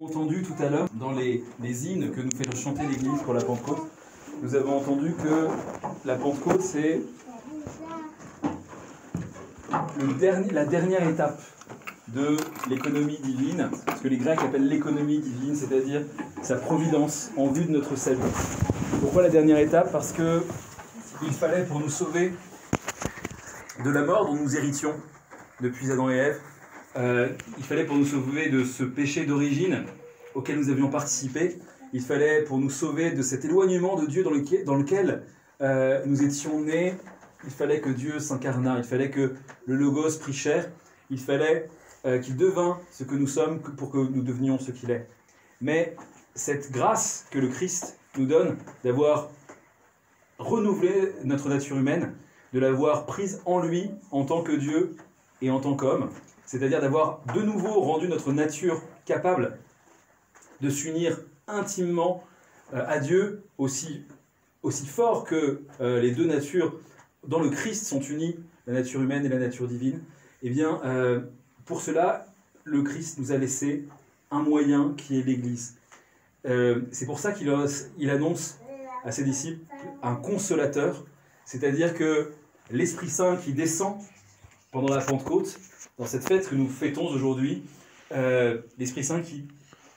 Entendu tout à l'heure dans les hymnes que nous fait chanter l'Église pour la Pentecôte, nous avons entendu que la Pentecôte c'est la dernière étape de l'économie divine, ce que les Grecs appellent l'économie divine, c'est-à-dire sa providence en vue de notre salut. Pourquoi la dernière étape? Parce que il fallait pour nous sauver de la mort dont nous héritions depuis Adam et Ève, il fallait pour nous sauver de ce péché d'origine auquel nous avions participé, il fallait pour nous sauver de cet éloignement de Dieu dans lequel nous étions nés, il fallait que Dieu s'incarna, il fallait que le Logos prit chair, il fallait qu'il devint ce que nous sommes pour que nous devenions ce qu'il est. Mais cette grâce que le Christ nous donne d'avoir renouvelé notre nature humaine, de l'avoir prise en lui en tant que Dieu et en tant qu'homme, c'est-à-dire d'avoir de nouveau rendu notre nature capable de s'unir intimement à Dieu, aussi fort que les deux natures dans le Christ sont unies, la nature humaine et la nature divine. Eh bien, pour cela, le Christ nous a laissé un moyen qui est l'Église. C'est pour ça qu'il annonce à ses disciples un consolateur, c'est-à-dire que l'Esprit Saint qui descend pendant la Pentecôte, dans cette fête que nous fêtons aujourd'hui, l'Esprit Saint qui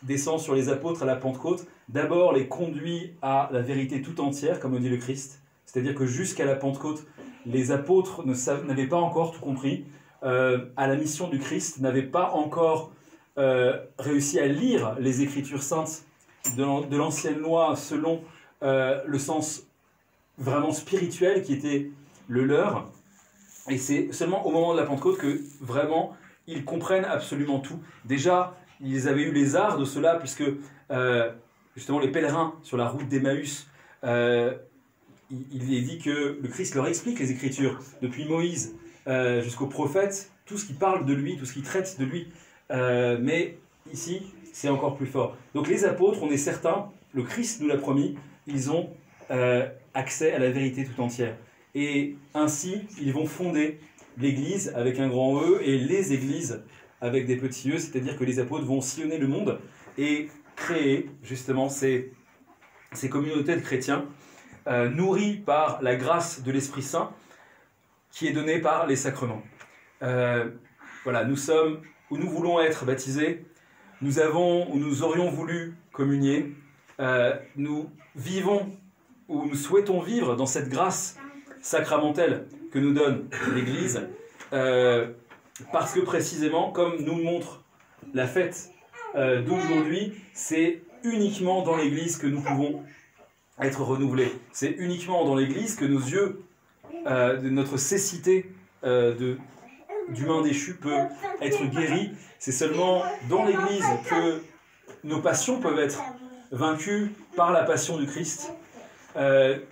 descend sur les apôtres à la Pentecôte, d'abord les conduit à la vérité tout entière, comme le dit le Christ, c'est-à-dire que jusqu'à la Pentecôte, les apôtres n'avaient pas encore tout compris, à la mission du Christ, n'avaient pas encore réussi à lire les Écritures saintes de l'ancienne loi selon le sens vraiment spirituel qui était le leur. Et c'est seulement au moment de la Pentecôte que vraiment ils comprennent absolument tout. Déjà, ils avaient eu les arts de cela, puisque justement les pèlerins sur la route d'Emmaüs, il est dit que le Christ leur explique les Écritures, depuis Moïse jusqu'aux prophètes, tout ce qui parle de lui, tout ce qui traite de lui. Mais ici, c'est encore plus fort. Donc les apôtres, on est certains, le Christ nous l'a promis, ils ont accès à la vérité tout entière. Et ainsi, ils vont fonder l'Église avec un grand E et les églises avec des petits E, c'est-à-dire que les apôtres vont sillonner le monde et créer justement ces communautés de chrétiens nourris par la grâce de l'Esprit Saint qui est donnée par les sacrements. Voilà, nous sommes où nous voulons être baptisés, nous aurions voulu communier, nous vivons où nous souhaitons vivre dans cette grâce sacramentelle que nous donne l'Église, parce que précisément, comme nous le montre la fête d'aujourd'hui, c'est uniquement dans l'Église que nous pouvons être renouvelés. C'est uniquement dans l'Église que nos yeux, de notre cécité d'humain déchu peut être guéri. C'est seulement dans l'Église que nos passions peuvent être vaincues par la passion du Christ.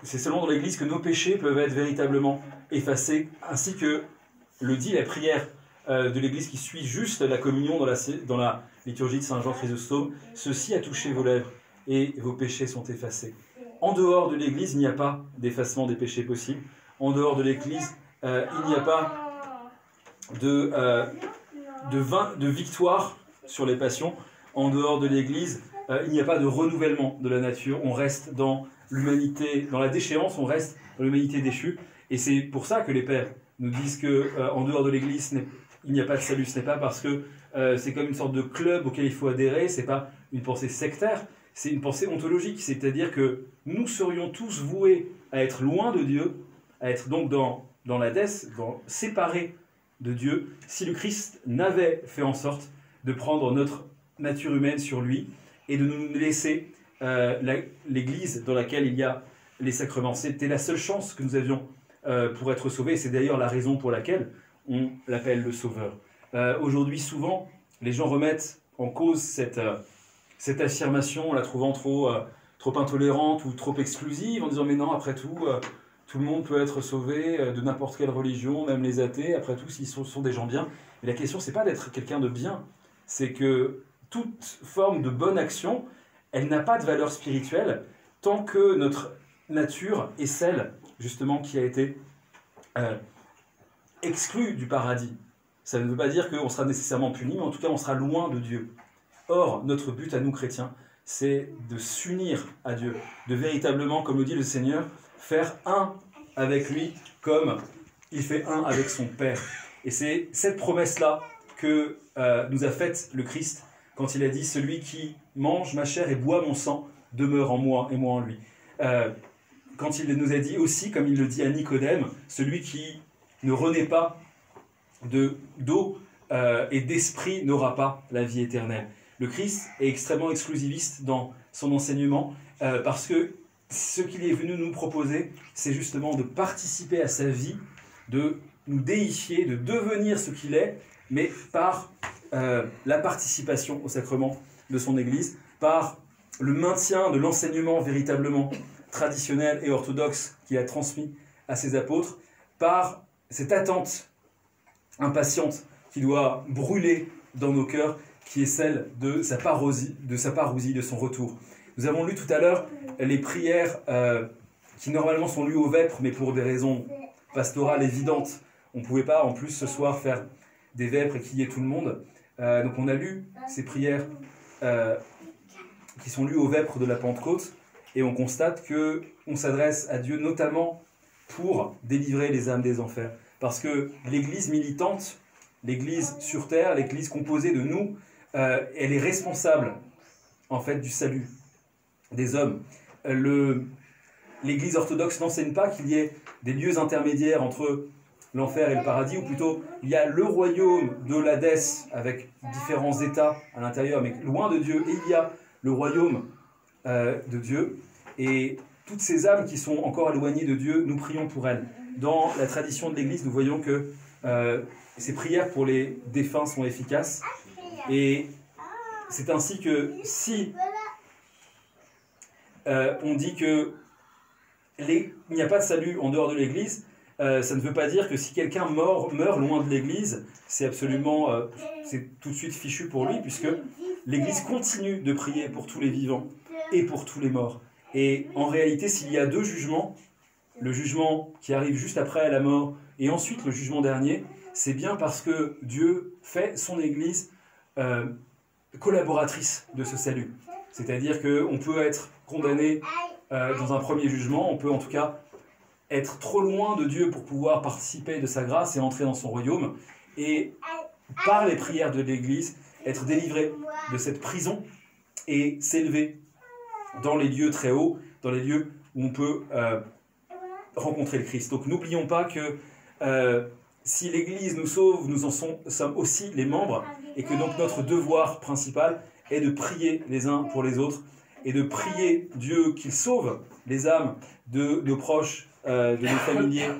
C'est seulement dans l'Église que nos péchés peuvent être véritablement effacés, ainsi que le dit la prière de l'Église qui suit juste la communion dans la liturgie de Saint Jean Chrysostome. Ceci a touché vos lèvres et vos péchés sont effacés. En dehors de l'Église, il n'y a pas d'effacement des péchés possible. En dehors de l'Église, il n'y a pas de victoire sur les passions. En dehors de l'Église, il n'y a pas de renouvellement de la nature. On reste dans l'humanité, dans la déchéance, on reste dans l'humanité déchue. Et c'est pour ça que les pères nous disent qu'en dehors de l'Église, il n'y a pas de salut. Ce n'est pas parce que c'est comme une sorte de club auquel il faut adhérer, ce n'est pas une pensée sectaire, c'est une pensée ontologique. C'est-à-dire que nous serions tous voués à être loin de Dieu, à être donc dans l'Hadès, séparés de Dieu, si le Christ n'avait fait en sorte de prendre notre nature humaine sur lui et de nous laisser l'Église dans laquelle il y a les sacrements. C'était la seule chance que nous avions pour être sauvés. C'est d'ailleurs la raison pour laquelle on l'appelle le Sauveur. Aujourd'hui, souvent, les gens remettent en cause cette affirmation, la trouvant trop intolérante ou trop exclusive, en disant « mais non, après tout, tout le monde peut être sauvé de n'importe quelle religion, même les athées, après tout, s'ils sont des gens bien. » Mais la question, c'est pas d'être quelqu'un de bien, c'est que toute forme de bonne action, elle n'a pas de valeur spirituelle tant que notre nature est celle, justement, qui a été exclue du paradis. Ça ne veut pas dire qu'on sera nécessairement puni, mais en tout cas, on sera loin de Dieu. Or, notre but à nous chrétiens, c'est de s'unir à Dieu, de véritablement, comme le dit le Seigneur, faire un avec lui comme il fait un avec son Père. Et c'est cette promesse-là que nous a faite le Christ quand il a dit « Celui qui mange ma chair et boit mon sang demeure en moi et moi en lui ». Quand il nous a dit aussi, comme il le dit à Nicodème, « Celui qui ne renaît pas d'eau et d'esprit n'aura pas la vie éternelle ». Le Christ est extrêmement exclusiviste dans son enseignement parce que ce qu'il est venu nous proposer, c'est justement de participer à sa vie, de nous déifier, de devenir ce qu'il est, mais par la participation au sacrement de son Église, par le maintien de l'enseignement véritablement traditionnel et orthodoxe qu'il a transmis à ses apôtres, par cette attente impatiente qui doit brûler dans nos cœurs, qui est celle de sa parousie, de son retour. Nous avons lu tout à l'heure les prières qui normalement sont lues aux vêpres, mais pour des raisons pastorales évidentes, on ne pouvait pas en plus ce soir faire des vêpres et qu'il y ait tout le monde. Donc on a lu ces prières qui sont lues aux vêpres de la Pentecôte, et on constate qu'on s'adresse à Dieu notamment pour délivrer les âmes des enfers. Parce que l'Église militante, l'Église sur terre, l'Église composée de nous, elle est responsable en fait du salut des hommes. L'Église orthodoxe n'enseigne pas qu'il y ait des lieux intermédiaires entre l'enfer et le paradis, ou plutôt il y a le royaume de l'Hadès avec différents états à l'intérieur, mais loin de Dieu, et il y a le royaume de Dieu, et toutes ces âmes qui sont encore éloignées de Dieu, nous prions pour elles. Dans la tradition de l'Église, nous voyons que ces prières pour les défunts sont efficaces, et c'est ainsi que si on dit qu'il n'y a pas de salut en dehors de l'Église, ça ne veut pas dire que si quelqu'un meurt loin de l'Église, c'est absolument, c'est tout de suite fichu pour lui, puisque l'Église continue de prier pour tous les vivants et pour tous les morts. Et en réalité, s'il y a deux jugements, le jugement qui arrive juste après la mort et ensuite le jugement dernier, c'est bien parce que Dieu fait son Église collaboratrice de ce salut. C'est-à-dire qu'on peut être condamné dans un premier jugement, on peut en tout cas être trop loin de Dieu pour pouvoir participer de sa grâce et entrer dans son royaume, et par les prières de l'Église, être délivré de cette prison et s'élever dans les lieux très hauts, dans les lieux où on peut rencontrer le Christ. Donc n'oublions pas que si l'Église nous sauve, nous en sommes aussi les membres, et que donc notre devoir principal est de prier les uns pour les autres, et de prier Dieu qu'il sauve les âmes de nos proches, de nos familiers,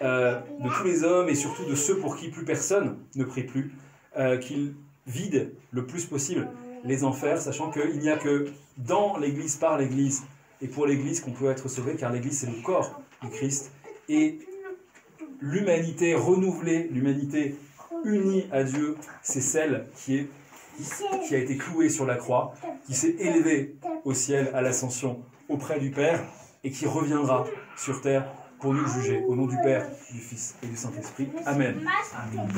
de tous les hommes, et surtout de ceux pour qui plus personne ne prie plus, qu'il vide le plus possible les enfers, sachant qu'il n'y a que dans l'Église, par l'Église, et pour l'Église qu'on peut être sauvé, car l'Église c'est le corps du Christ, et l'humanité renouvelée, l'humanité unie à Dieu, c'est celle qui a été clouée sur la croix, qui s'est élevée au ciel à l'ascension auprès du Père, et qui reviendra sur terre pour nous juger. Au nom du Père, du Fils et du Saint-Esprit. Amen. Amen.